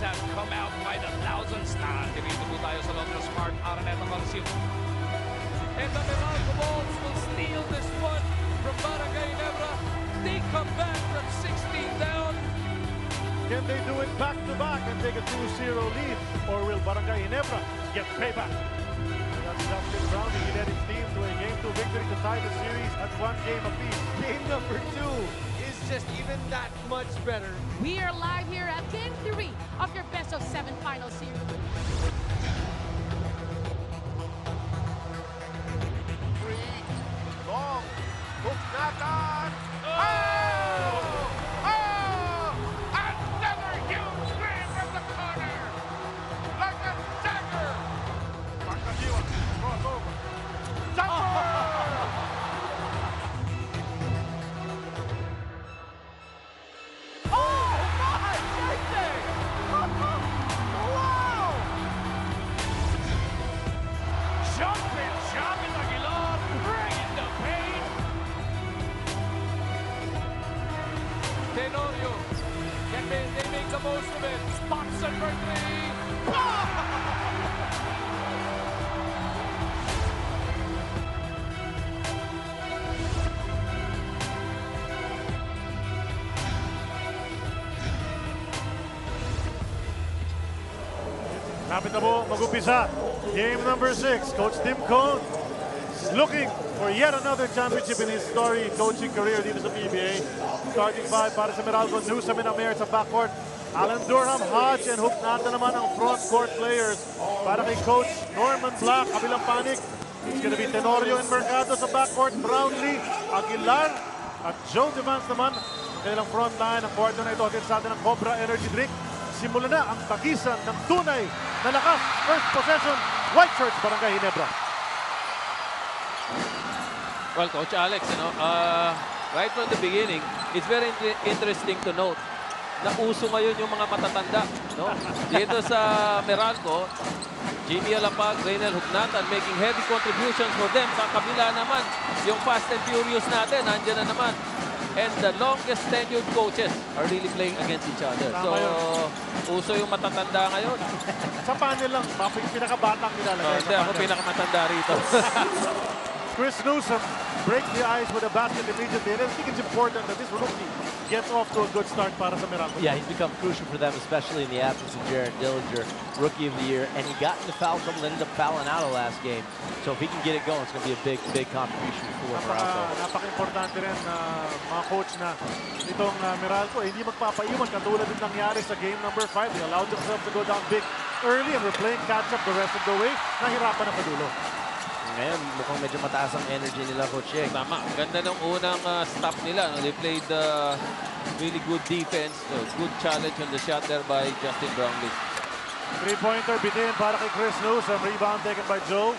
have come out by the thousands na. Dito po tayo sa loob ng Smart Araneta Coliseum. And the Meralco Bulls will steal this one from Barangay Ginebra. They come back from 16 down. Can they do it back-to-back and take a 2-0 lead? Or will Barangay Ginebra get payback? That's Justin Brown. He led his team to a Game 2 victory to tie the series at 1 game apiece. Game number 2 is just even that much better. We are live here at Game 3 of your best-of-7 final series. Long. Hook Nathan. Another huge slam from the corner. Like a dagger. Pagkasiwa. Crossover. Jumper! Oh my goodness! Wow! Jumping Aguilar, bringing the pain. Tenorio, can they make the most of it? Spots it for three. Kapit na po, mag-upisa. Game number 6. Coach Tim Cone looking for yet another championship in his story coaching career dito sa PBA. Starting 5 para sa Meralco, Newsom and Amer sa backcourt. Alan Durham, Hodge, and Hook Nata naman ang front court players. Para kay Coach Norman Black, kabilang panik. It's gonna be Tenorio and Mercado sa backcourt. Brownlee, Aguilar, at Joe Devance naman. Kailang front line. Ang kwarto na ito atin sa atin ng Cobra Energy Drink. Simula na ang tagisan ng tunay na lakas. First possession, White Shirts, Barangay Ginebra. Well, Coach Alex, right from the beginning, it's very interesting to note na uso ngayon yung mga matatanda. No? Dito sa Meralco, Jimmy Alapag, Reynel Hugnatan making heavy contributions for them. Sa kabila naman, yung Fast and Furious natin, nandiyan na naman. And the longest tenured coaches are really playing against each other. So, uso yung matatanda ngayon. Sa panel lang, pinakabatang nilalagay. Hindi, ako pinakamatanda rito. Chris Newsom breaks the ice with a basket immediately. And I think it's important that this rookie gets off to a good start para sa Meralco. Yeah, he's become crucial for them, especially in the absence of Jared Dillinger, Rookie of the Year. And he got into foul trouble, ended up fouling out of last game. So if he can get it going, it's going to be a big contribution for Meralco. Napaka-importante rin mga coach na itong Meralco hindi magpapaiwan katulad din nangyari sa game number 5. They allowed themselves to go down big early and were playing catch-up the rest of the way. Nahirapan na padulo. Ngayon, mukhang medyo mataas ang energy nila, Coach Yeng. Tama. Ganda ng unang stop nila. They played really good defense. Good challenge on the shot there by Justin Brownlee. Three-pointer bitin para kay Chris Newsom. Rebound taken by Joe.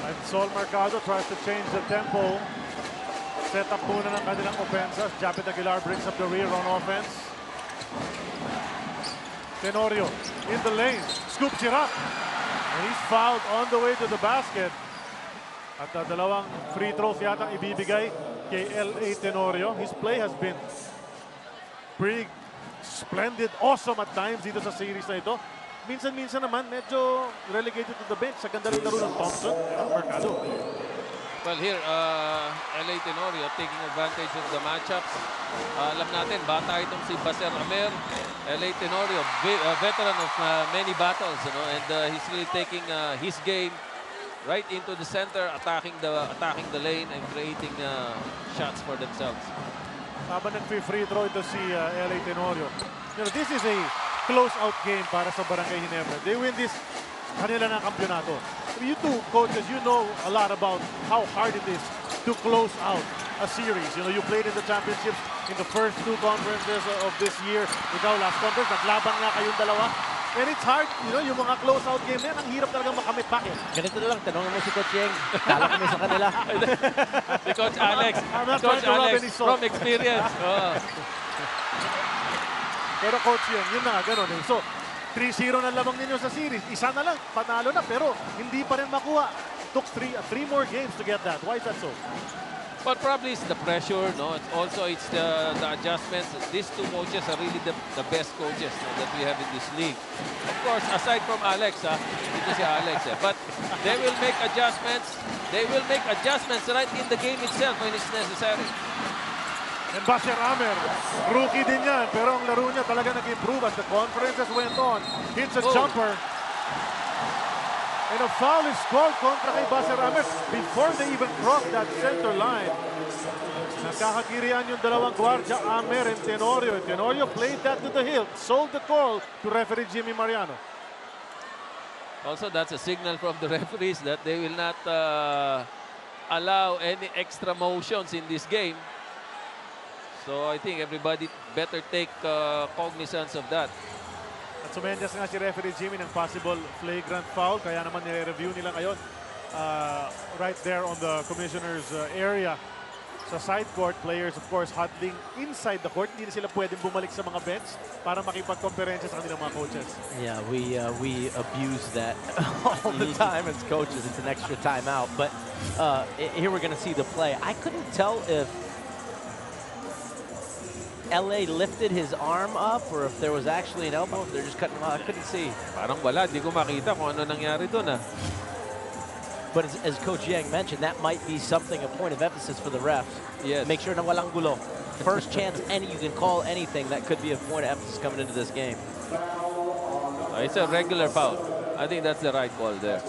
And Sol Mercado tries to change the tempo. Set up muna ng kanilang offenses. Japet Aguilar brings up the rear on offense. Tenorio in the lane. Scoops it up. And he's fouled on the way to the basket. At dalawang free throws yata ibibigay kay L.A. Tenorio. His play has been pretty splendid, awesome at times dito sa series na ito. Minsan-minsan naman, medyo relegated to the bench sa ganda ng laro ng Thompson at Mercado. Well, here, L.A. Tenorio taking advantage of the matchups. Alam natin, bata itong si Baser Amer. L.A. Tenorio, veteran of many battles, and he's really taking his game right into the center, attacking the lane and creating shots for themselves. Habang nag-free throw ito si L.A. Tenorio. This is a close-out game para sa Barangay Ginebra. They win this, kanila na kampyonato. You two coaches, you know a lot about how hard it is to close out a series. You played in the championships in the first 2 conferences of this year. Ikaw, last conference, naglaban nga kayong dalawa. And it's hard, yung mga close-out game na yan, ang hirap talagang makamit back. Ganito na lang, tanongin mo si Coach Yeng. Kala kami sa kanila. Si Coach Alex. Coach Alex, from experience. Pero Coach Yeng, yun na, gano'n. So, 3-0 na lamang ninyo sa series. Isa na lang, panalo na, pero hindi pa rin makuha. Took 3 more games to get that. Why is that so? But probably it's the pressure, no? It's also the adjustments. These two coaches are really the best coaches, no, that we have in this league. Of course, aside from Alex, ito si Alex, but they will make adjustments. They will make adjustments right in the game itself when it's necessary. And Basir Amer, rookie din yan, pero ang laro niya talaga nag-improve as the conferences went on. Hits a jumper. And a foul is called kontra kay Basir Amer before they even cross that center line. Nagkakakirian yung dalawang gwardiya, Amer and Tenorio. And Tenorio played that to the hilt, sold the call to referee Jimmy Mariano. Also, that's a signal from the referees that they will not allow any extra motions in this game. So I think everybody better take cognizance of that. At sumenyas nga si referee Jimmy ng possible flagrant foul. Kaya naman nire-review nila ngayon right there on the commissioner's area. Sa side court, players of course huddling inside the court. Hindi na sila pwedeng bumalik sa mga bench para makipag-conference sa kanilang mga coaches. Yeah, we abuse that all the time as coaches. It's an extra timeout. But here we're going to see the play. I couldn't tell if LA lifted his arm up or if there was actually an elbow, if they're just cutting him out. I couldn't see. Parang wala, di ko makita kung ano nangyari doon. But as Coach Yang mentioned, that might be something, a point of emphasis for the refs. Yes. Make sure na walang gulo. First chance, you can call anything. That could be a point of emphasis coming into this game. It's a regular foul. I think that's the right call there.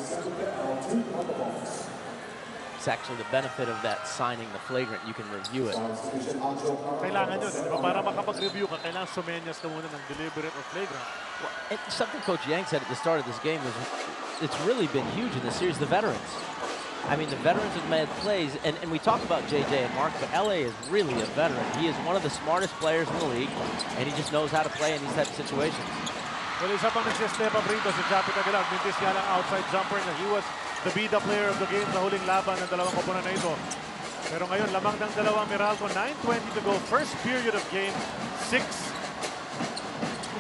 It's actually the benefit of that signing the flagrant. You can review it. Kailangan yun. Diba? Para makapag-review ka, kailangan sumenyas ka muna ng deliberate or flagrant. And something Coach Yang said at the start of this game was it's really been huge in this series, the veterans. I mean, the veterans have made plays, and we talk about JJ and Mark, but LA is really a veteran. He is one of the smartest players in the league, and he just knows how to play in these types of situations. Well, isa pang nagsistep up rito si Japet Aguilar. Mintis nga lang outside jumper na he was the bida player of the game sa huling laban ng dalawang koponan na ito. Pero ngayon, lamang ng dalawang Meralco, 9:20 to go. First period of game, 6.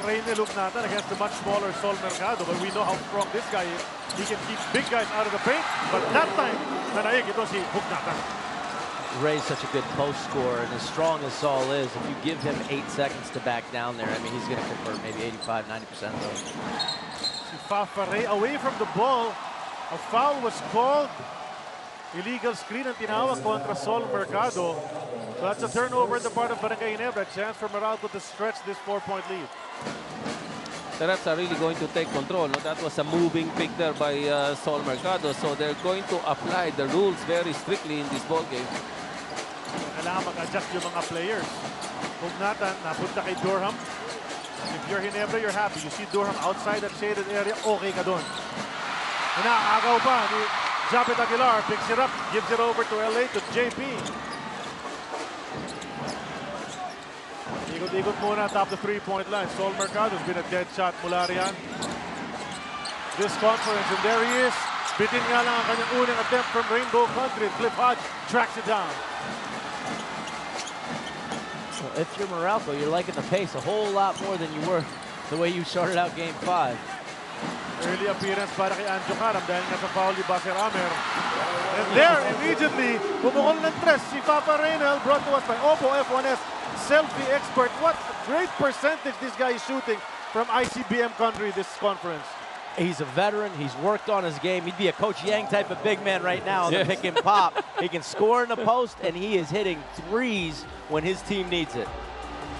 Reyne look natin against the much smaller Sol Mercado, but we know how strong this guy is. He can keep big guys out of the paint, but that time, nanaig ito si Hook Natan. Ray's such a good post scorer, and as strong as Saul is, if you give him 8 seconds to back down there, I mean, he's going to convert maybe 85–90% of those. Si Fafa Ray away from the ball. A foul was called. Illegal screen ang tinawag kontra Sol Mercado. So that's a turnover on the part of Barangay Ginebra. Chance for Meralco to stretch this 4-point lead. The refs are really going to take control. No? That was a moving pick there by Sol Mercado. So they're going to apply the rules very strictly in this ball game. Kailangan mag-adjust yung mga players. Kung Nathan, napunta kay Durham. If you're Ginebra, you're happy. You see Durham outside that shaded area, okay ka doon. Inaagaw pa ni Japet Aguilar. Picks it up, gives it over to LA, to JP. Ikot-ikot muna top the 3-point line. Sol Mercado's been a dead shot mula riyan. This conference, and there he is. Bitin nga lang ang kanyang unang attempt from Rainbow Country. Cliff Hodge tracks it down. So if you're Meralco, you're liking the pace a whole lot more than you were the way you started out Game 5. Early appearance para kay Anjo Karam dahil nasa foul ni Basir Amer. And there, immediately, bumukol ng tres si Papa Reynel, brought to us by Oppo F1S Selfie Expert. What a great percentage this guy is shooting from ICBM country this conference. He's a veteran. He's worked on his game. He'd be a Coach Yang type of big man right now. The pick and pop. He can score in the post, and he is hitting threes when his team needs it.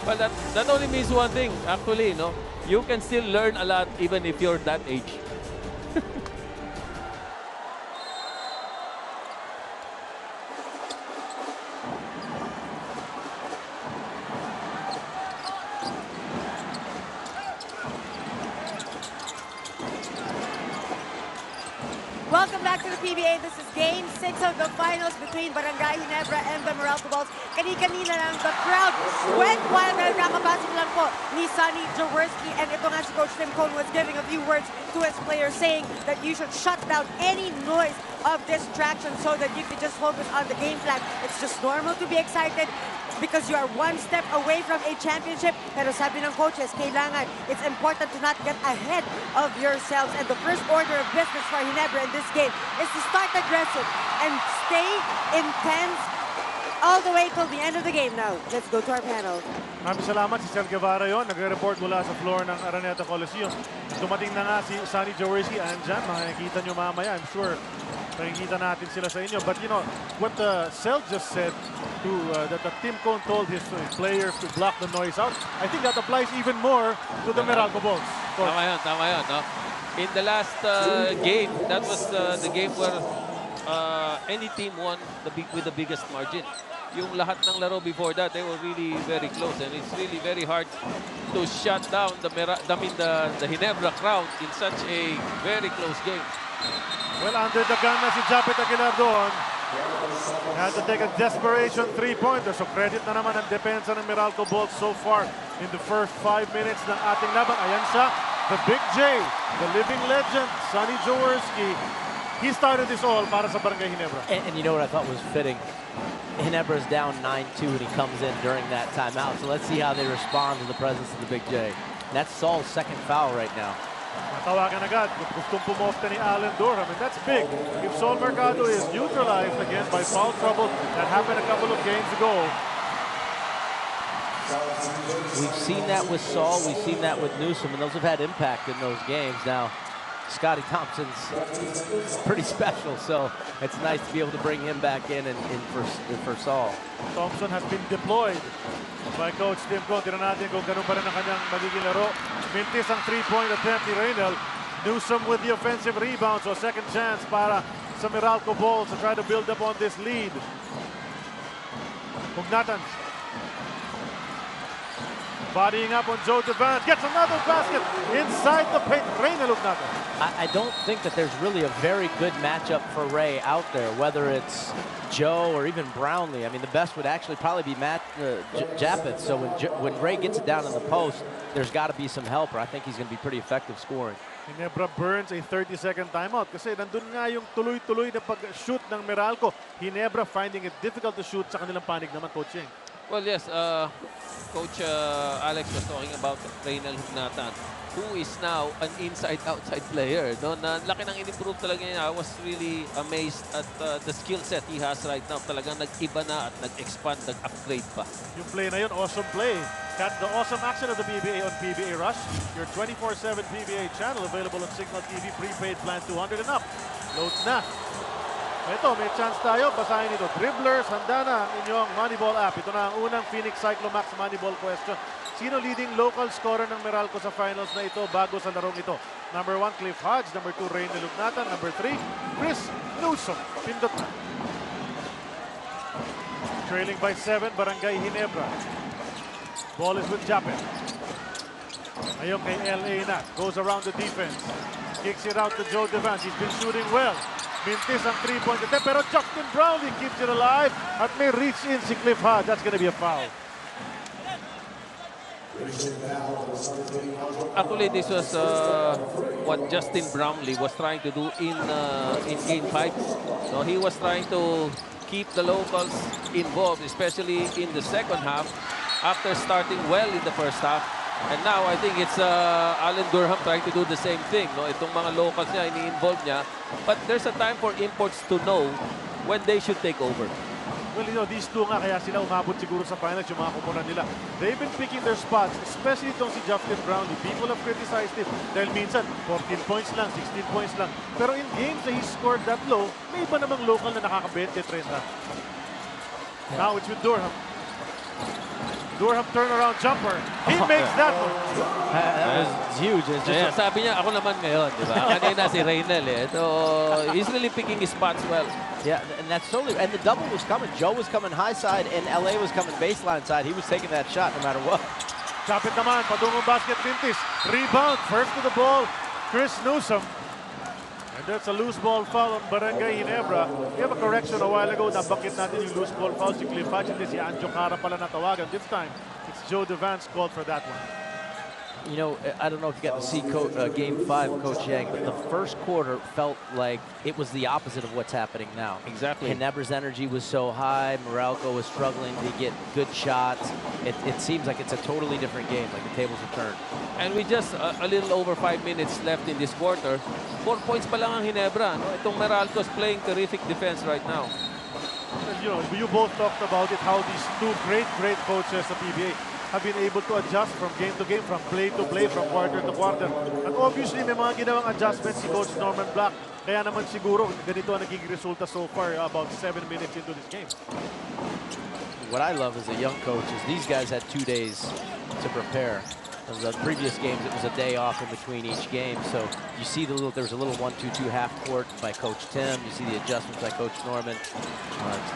Well, that only means one thing, actually, no? You can still learn a lot even if you're that age. Welcome back to the PBA. This is Game 6 of the finals between Barangay Ginebra and the Meralco Bulls. Kani-kanina lang, the crowd went wild dahil kakapasok lang po ni Sonny Jaworski. And ito nga si Coach Tim Cone was giving a few words to his players saying that you should shut down any noise of distraction so that you can just focus on the game plan. It's just normal to be excited because you are one step away from a championship. Pero sabi ng coaches, kailangan, it's important to not get ahead of yourselves. And the first order of business for Ginebra in this game is to start aggressive and stay intense all the way till the end of the game now. Let's go to our panel. Maraming salamat si Sir Guevara yon. Nagre-report mula sa floor ng Araneta Coliseum. Dumating na nga si Sonny Jaworski andyan. Makikita nyo mamaya. I'm sure makikita natin sila sa inyo. But you know, what Cel just said to that Tim Cone told his players to block the noise out, I think that applies even more to the Meralco Bulls. Tama yun, no? In the last game, that was the game where any team won with the biggest margin. Yung lahat ng laro before that, they were really very close, and it's really very hard to shut down the Ginebra crowd in such a very close game. Well, under the gun na si Japet Aguilar doon. Had to take a desperation three-pointer. So credit na naman ang depensa ng Meralco Bulls so far in the first 5 minutes ng ating laban. Ayan siya, the Big J, the living legend, Sonny Jaworski. He started this all para sa Barangay Ginebra. And you know what I thought was fitting? Ginebra's down 9-2 and he comes in during that timeout. So let's see how they respond to the presence of the Big J. And that's Saul's second foul right now. Matawagan agad. Gustong pumofta ni Allen Durham, and that's big. If Saul Mercado is neutralized again by foul trouble, that happened a couple of games ago. We've seen that with Saul, we've seen that with Newsom, and those have had impact in those games. Now, Scotty Thompson's pretty special, so it's nice to be able to bring him back in for Saul. Thompson has been deployed by Coach Tim Cone. Tignan natin kung ganun pa rin ang kanyang magiging laro. Mintis ang three-point attempt ni Reynel. Newsom with the offensive rebound, so second chance para sa Meralco Bulls to try to build up on this lead. Ugnatan. Bodying up on Joe Devant. Gets another basket inside the paint. Reynel Ugnatan. I don't think that there's really a very good matchup for Ray out there, whether it's Joe or even Brownlee. I mean, the best would actually probably be Japet. So when Ray gets it down in the post, there's got to be some help, or I think he's going to be pretty effective scoring. Ginebra burns a 30-second timeout kasi nandun nga yung tuloy-tuloy na pag-shoot ng Meralco. Ginebra finding it difficult to shoot sa kanilang panig naman, Coach Yeng. Well, yes, Coach Alex was talking about Reynel Ugnatan, who is now an inside-outside player. No? Na laki ng in-improve talaga niya. I was really amazed at the skill set he has right now. Talagang nag-iba na at nag-expand, nag-upgrade pa. Yung play na yun, awesome play. Catch the awesome action of the PBA on PBA Rush, your 24/7 PBA channel, available on Signal TV, prepaid plan 200 and up. Loads na. Ito, may chance tayo. Basahin ito. Dribblers, handa na ang inyong Moneyball app. Ito na ang unang Phoenix Cyclomax Moneyball question. Sino leading local scorer ng Meralco sa finals na ito bago sa larong ito? Number 1, Cliff Hodge. Number 2, Reynel Ugnatan. Number 3, Chris Newsom. Pindot na. Trailing by 7, Barangay Ginebra. Ball is with Japet. Ayun kay LA na. Goes around the defense. Kicks it out to Joe Devant. He's been shooting well. Mintis ang three-point attempt. Pero Justin Brownlee keeps it alive. At may reach in si Cliff Hodge. That's gonna be a foul. Actually, this was what Justin Brownlee was trying to do in Game 5. So he was trying to keep the locals involved, especially in the second half, after starting well in the first half. And now I think it's Allen Durham trying to do the same thing. No? Itong mga locals niya, ini-involve niya. But there's a time for imports to know when they should take over. Well, you know, these two nga, kaya sila umabot siguro sa finals, yung mga kupunan nila. They've been picking their spots, especially itong si Justin Brownlee. People have criticized him dahil minsan 14 points lang, 16 points lang. Pero in games na he scored that low, may iba namang local na nakaka-20, 30. Now it's with Durham. Durham turnaround jumper. He makes that one. That was huge. It's just Sabi niya, ako naman ngayon, di ba? Kanina si Reynel eh. So, he's really picking his spots well. yeah, and that's totally. And the double was coming. Joe was coming high side, and LA was coming baseline side. He was taking that shot no matter what. Japet naman, padungong basket, Mintis. Rebound, first to the ball, Chris Newsom. And that's a loose ball foul on Barangay Ginebra. We have a correction a while ago. Nabakit natin yung loose ball foul. Si Cliff Hodge, hindi si Anjo Cara pala natawagan. This time, it's Joe Devant's called for that one. You know, I don't know if you got to see Game 5, Coach Yang, but the first quarter felt like it was the opposite of what's happening now. Exactly. Ginebra's energy was so high. Meralco was struggling to get good shots. It seems like it's a totally different game, like the tables have turned. And with just a little over 5 minutes left in this quarter, 4 points pa lang ang Ginebra. No? Itong Meralco is playing terrific defense right now. you both talked about it, how these two great coaches sa PBA have been able to adjust from game to game, from play to play, from quarter to quarter. And obviously, may mga ginawang adjustments si Coach Norman Black. Kaya naman siguro, ganito ang nagiging resulta so far, about 7 minutes into this game. What I love as a young coach is these guys had 2 days to prepare. In the previous games, it was a day off in between each game. So you see there was a little 1-2-2 half court by Coach Tim. You see the adjustments by Coach Norman.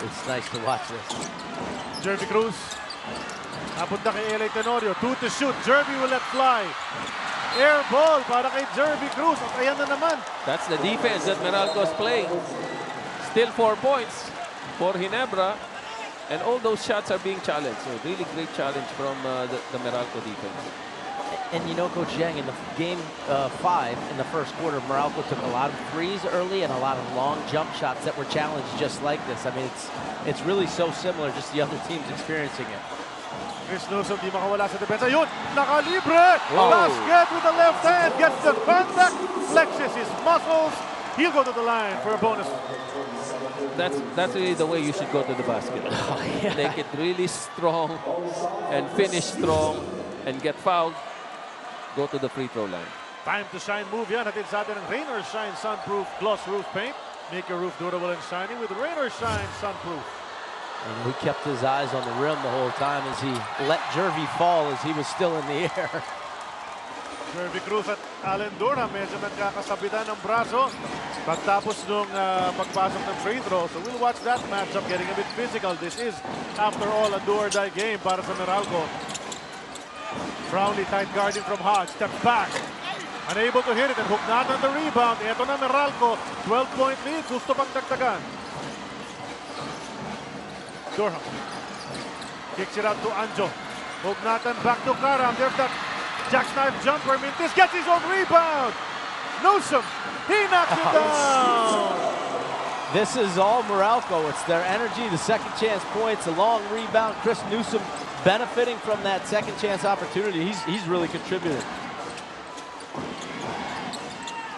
It's nice to watch this. Jervy Cruz. Napunta kay LA Tenorio. 2 to shoot. Jervy will let fly. Air ball para kay Jervy Cruz. At ayan na naman. That's the defense that Meralco is playing. Still 4 points for Ginebra. And all those shots are being challenged. So really great challenge from the Meralco defense. And you know, Coach Yang, in the game 5 in the first quarter, Meralco took a lot of threes early and a lot of long jump shots that were challenged just like this. I mean, it's really so similar, just the other teams experiencing it. Chris Newsom di makawala sa depensa. Yun! Nakalibre! Basket with the left hand. Gets the contact. Flexes his muscles. He'll go to the line for a bonus. That's really the way you should go to the basket. Make it really strong and finish strong and get fouled. Go to the free throw line. Time to shine move yan. Hatid sa atin ng Rain or Shine Sunproof Gloss Roof Paint. Make your roof durable and shiny with Rain or Shine Sunproof. And he kept his eyes on the rim the whole time as he let Jervy fall as he was still in the air. Jervy Cruz at Allen Durham medyo nagkakasabitan ng braso pagtapos nung pagpasok ng free throw. So we'll watch that matchup getting a bit physical. This is, after all, a do-or-die game para sa Meralco. Brownlee tight guarding from Hodge. Steps back. Unable to hit it and hook not on the rebound. Ito na Meralco. 12-point lead. Gusto pang dagdagan. Durham. Kicks it out to Anjo. Hugnatan back to Karam. There's that jackknife jumper. Mintis gets his own rebound. Newsom. He knocks it down. This is all Meralco. It's their energy, the second chance points, a long rebound. Chris Newsom benefiting from that second chance opportunity. He's really contributed.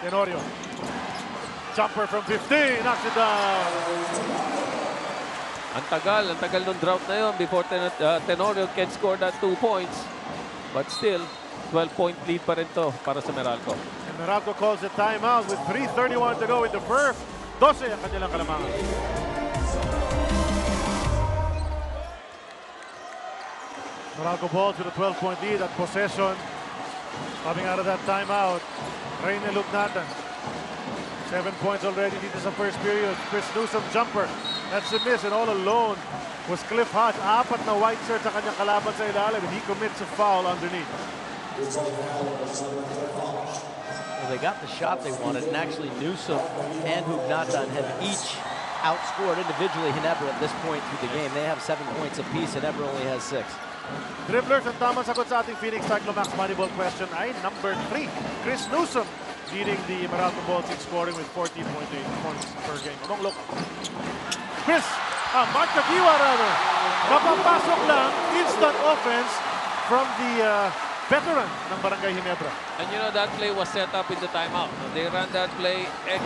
Tenorio. Jumper from 15. Knocks it down. Ang tagal ng drought na yun before Tenorio can score that 2 points. But still, 12-point lead pa rin to para sa Meralco. And Meralco calls a timeout with 3:31 to go in the first. 12 ang kanilang kalamangan. Meralco balls with a 12-point lead at possession. Coming out of that timeout, Reyne Lugnatan. 7 points already dito sa first period. Chris Newsom jumper. That's a miss, and all alone was Cliff Hodge. 4 na white shirts sa kanyang kalaban sa ilalim, and he commits a foul underneath. Well, they got the shot they wanted, and actually Newsom and Hugnatan have each outscored individually Ginebra at this point through the game. They have 7 points apiece, and Ginebra only has 6. Dribblers, ang tamang sagot sa ating Phoenix Cyclomax Moneyball question ay number 3. Chris Newsom leading the Meralco Balls in scoring with 14.8 points per game. Among local. Mark Tagiwa rather. Napapasok lang, instant offense from the veteran ng Barangay Ginebra. And you know, that play was set up in the timeout. They ran that play and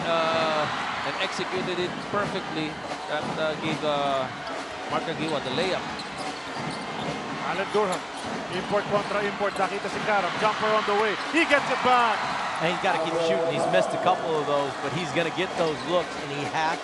executed it perfectly. That gave Mark Tagiwa the layup. Allen Durham. Import contra import. Nakita si Karam. Jumper on the way. He gets it back. And he's got to keep shooting. He's missed a couple of those, but he's going to get those looks, and he has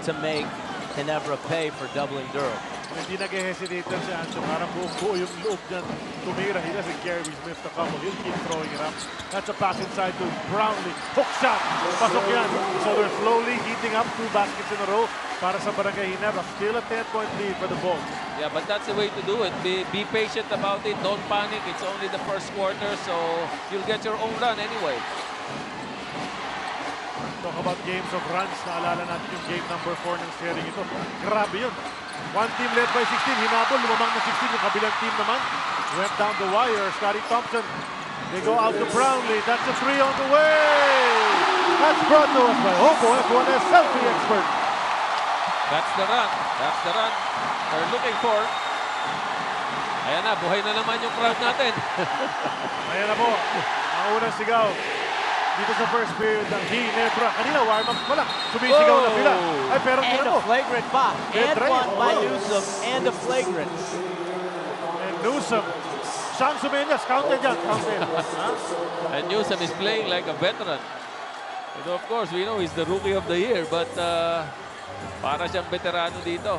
to make Ginebra pay for doubling Durham. Hindi nag-hesitate lang si Ancho. Parang buo yung loob niyan tumira. He doesn't care if he's missed a couple. He'll keep throwing it up. That's a pass inside to Brownlee. Hook shot. Pasok yan. So they're slowly heating up 2 baskets in a row para sa Barangay Ginebra. Still a 10-point lead for the Bulls. Yeah, but that's the way to do it. Be patient about it. Don't panic. It's only the first quarter, so you'll get your own run anyway. Talk about games of runs. Naalala natin yung game number 4 ng series ito. Grabe yun. One team led by 16. Hinabol. Lumamang na 16. Yung kabilang team naman went down the wire. Scotty Thompson. They go out to Brownlee. That's a 3 on the way. That's brought to us by Hopo F1S selfie expert. That's the run. That's the run they're looking for. Ayan na, buhay na naman yung crowd natin. Ayan na po. Ang unang sigaw. dito sa first period ng Ginebra. Kanina, warm-up pa lang. Sumisigaw na sila. Ay, pero And tingnan a mo. flagrant pa. And Red one by Ray. Newsom. And a flagrant. And Newsom. Sean Sumeñas, counted yan. Counted. And Newsom is playing like a veteran. And of course, we know he's the rookie of the year, but para siyang veterano dito.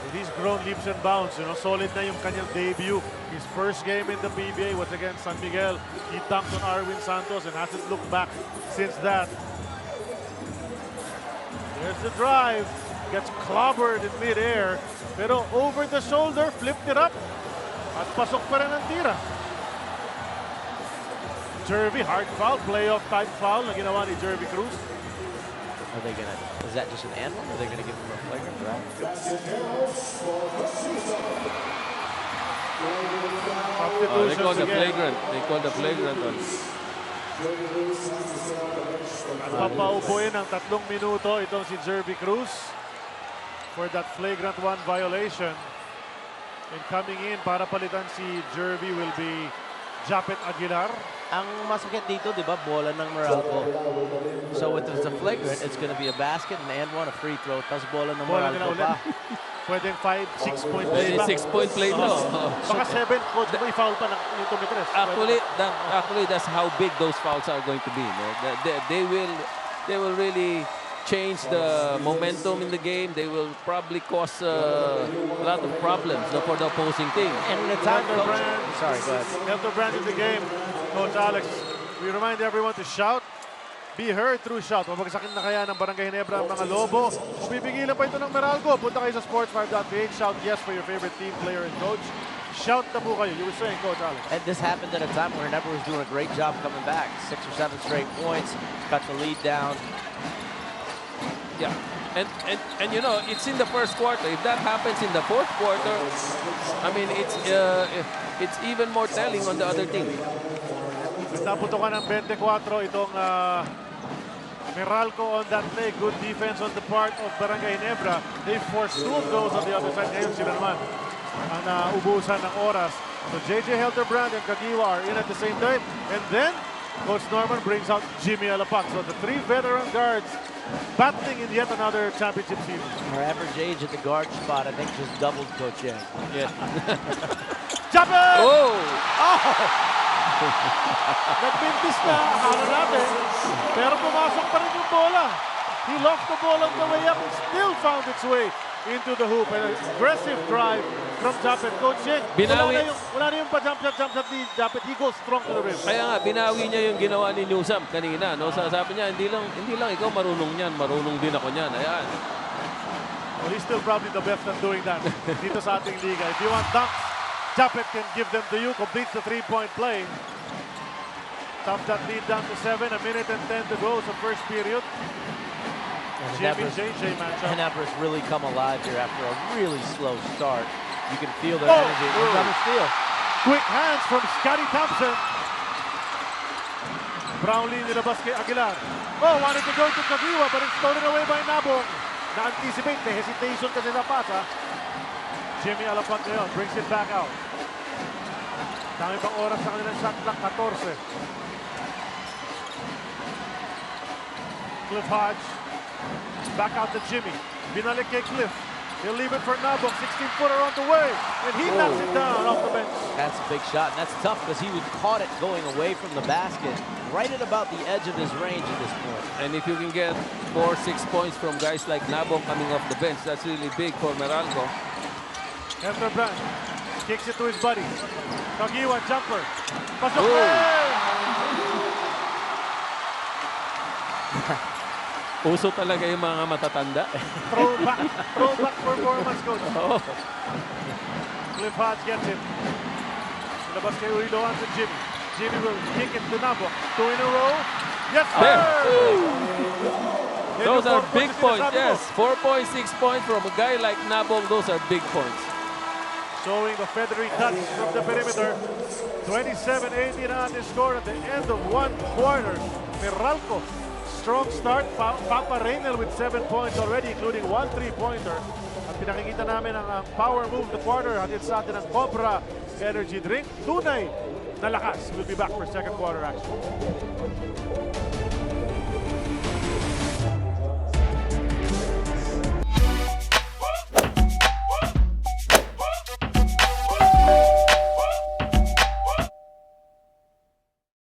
He's grown leaps and bounds. You know, solid na yung kanyang debut. His first game in the PBA was against San Miguel. He dunked on Arwin Santos and hasn't looked back since that. There's the drive. Gets clobbered in midair. Pero over the shoulder, flipped it up. At pasok pa rin ang tira. Jervy, hard foul. Playoff type foul na ginawa ni Jervy Cruz. Are they gonna? Is that just an and one? Or are they gonna give him a flagrant? Right? They call the flagrant. They call the flagrant on. At papaubuin ng 3 minuto itong si Jervy Cruz for that flagrant 1 violation. And coming in para palitan si Jervy will be Japet Aguilar. Ang masakit dito, di ba, bola ng Meralco. So if it's a flagrant, it's going to be a basket, and one, a free throw, tapos bola ng Bola Meralco nila pa. Pwedeng 5-6 point play ba? 6-point play to. Baka 7, coach, may foul pa ng Tumitres. Actually, that's how big those fouls are going to be. No? They will really change the momentum in the game. They will probably cause a lot of problems for the opposing team. And the time Brand. Sorry, go ahead. Helter Brand in the game. Coach Alex, we remind everyone to shout, be heard through shout. Mabagsakin na kaya ng Barangay Ginebra ang mga Lobo. Kung pipigilan pa ito ng Meralco, punta kayo sa sports5.ph. Shout yes for your favorite team, player, and coach. Shout na po kayo. You were saying, Coach Alex. And this happened at a time where Ginebra was doing a great job coming back. 6 or 7 straight points, cut the lead down. Yeah, and you know, it's in the first quarter. If that happens in the fourth quarter, I mean, it's even more telling on the other team. Naputukan ng 24 itong Meralco on that play. Good defense on the part of Barangay Ginebra. They forced 2 of those on the other side. Ngayon sila naman ang naubusan ng oras. So JJ Helterbrand and Kagiwa are in at the same time. And then Coach Norman brings out Jimmy Alapac. So the 3 veteran guards battling in yet another championship season. Her average age at the guard spot, I think, just doubled Coach Yang. Yeah. Japet! Oh! Nagbintis na, akala natin. Pero pumasok pa rin yung bola. He lost the ball on the way up and still found its way into the hoop. An aggressive drive from Japet. Coach Yang, wala na yung pa-jump shot ni Japet. He goes strong to the rim. Kaya nga, binawi niya yung ginawa ni Newsom kanina. No? Sabi niya, hindi lang ikaw marunong yan. Marunong din ako niyan. Ayan. Well, he's still probably the best at doing that dito sa ating liga. If you want dunks, Japet can give them to you. Completes the 3-point play. Top that lead down to 7. 1 minute and 10 to go sa first period. Jimmy JJ matchup. Ginebra's really come alive here after a really slow start. You can feel their energy. Double steal. Quick hands from Scotty Thompson. Brownlee nilabas kay Aguilar. Oh, wanted to go to Kagiwa but it's stolen away by Nabong. Na-anticipate, may hesitation kasi sa pasa. Jimmy Alapac ngayon brings it back out. Dami pang oras sa kanilang shot clock, 14. Cliff Hodge. Back out to Jimmy. Binalik kay Cliff. He'll leave it for Nabong. 16-footer on the way. And he knocks it down off the bench. That's a big shot, and that's tough because he was caught it going away from the basket, right at about the edge of his range at this point. And if you can get 4-6 points from guys like Nabong coming off the bench, that's really big for Meralco. Helterbrand kicks it to his buddy. Kagiwa jumper. Pasok Uso talaga yung mga matatanda. Throwback performance, coach. Oh. Cliff Hodge gets it. Labas kay Uriloan to Jimmy. Jimmy will kick it to Nabong. 2 in a row. Yes, sir! Those are big points, yes. 4 points, 6 points from a guy like Nabong, those are big points. Showing the feathery touch from the perimeter. 27-18 on the score at the end of 1 quarter. Meralco, strong start. Papa Reynel with 7 points already, including 1 3-pointer. At pinakikita namin ang power move the quarter. Hatid sa atin ang Cobra Energy Drink. Tunay na lakas. We'll be back for second quarter action.